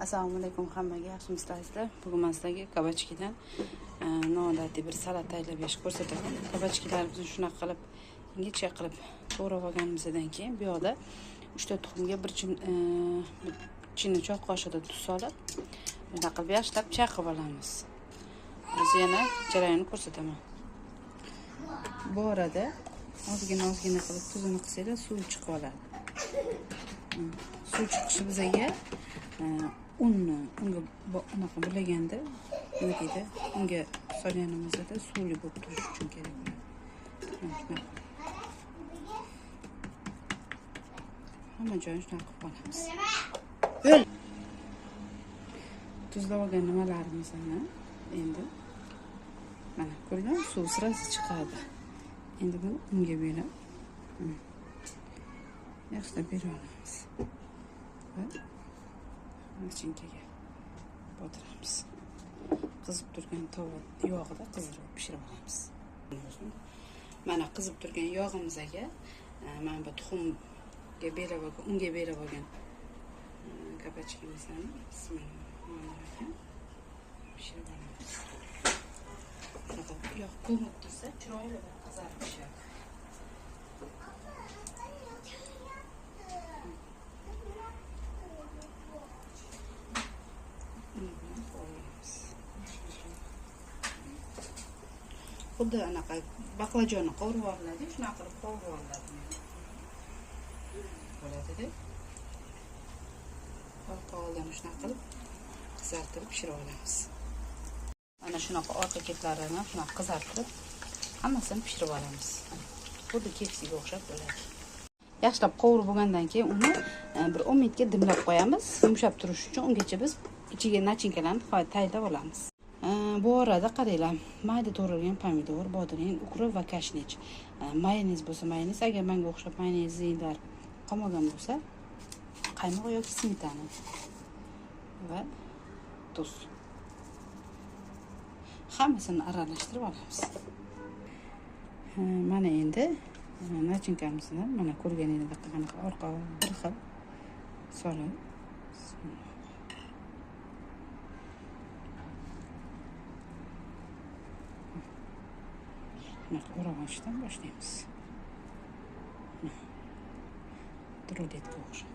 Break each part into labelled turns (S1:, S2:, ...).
S1: Assalomu alaykum hammaga, yaxshimisizlar? Bugun men sizlarga kabachkidan noodatiy bir salat tayyorlab ko'rsataman. Kabachkilarimizni shunaqa qilib, ingichka qilib to'g'rab olganimizdan keyin bu yoqda 3 ta tuxumga bir chinni choy qoshiqda tuz solib, bunday qilib yaxshilab chaqib olamiz. Hozir yana jarayonni ko'rsataman. Bu orada ozgina qilib tuzini qilsanglar suv chiqib oladi. Suv chiqishi bizga unga unaqa bo'laganda nima deydi, unga solganimizda suvli bo'lib turishi uchun kerak bo'ladi. Hamma joyini shunaqa qilib olamiz. Tuzlab olgan nimalarimizni endi mana ko'rgan suv sirasi chiqadi. Endi buni unga berib yaxshilab beramiz. Va machinkaga botiramiz. Qizib turgan tova yog'ida qizdirib pishirib olamiz. Mana qizib turgan yog'imizga mana bu tuxumga berib olgan, unga berib olgan kabachkimizni pishirib olamiz. Yog' ko'mib tursa chiroyli qizarib pishadi. Xuddi anaqa baqlajonni qovurib oladi, shunaqa qilib qovurib oladi. Bo'ladi-da. Qovurgan shunaqa qilib qizartirib pishirib olamiz. Mana shunaqa orqa ketlarini shunaqa qizartirib hammasini pishirib olamiz. Xuddi kepsiga o'xshab bo'ladi. Yaxshilab qovurib bo'lgandan keyin uni bir 10 minutga dimlab qo'yamiz. Yumshab turishi uchun ungacha biz ichiga nachinkalarni tayyorlab olamiz. Bu orada qaranglar, mayda to'g'ralgan pomidor, bodring, ukrop va kashnich. Mayonez bo'lsa mayonez, agar menga o'xshab mayonezlar qolmagan bo'lsa, qaymoq yoki smetana va tuz. Hammasini aralashtirib olamiz. Mana endi nachinkamizni mana ko'rganingizdek qanaqa orqa bir xil solib o'rab olishdan boshlaymiz. Truletga o'xshab.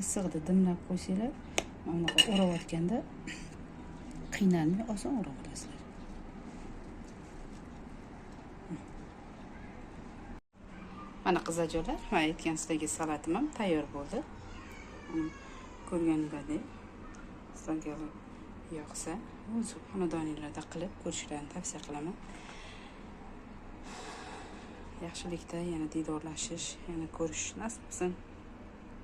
S1: Issiqda dimlab qo'ysanglar, unaqa o'rayotganda qiynalmay oson o'rab olasizlar. Mana qizajo'lar, men aytgan sizlarga salatim ham tayyor bo'ldi. Ko'rganingizdek sizlarga yoqsa, o'z xonadoningizda qilib ko'rishlarini tavsiya qilaman. Yaxshilikda yana diydorlashish, yana ko'rish nasib qilsin.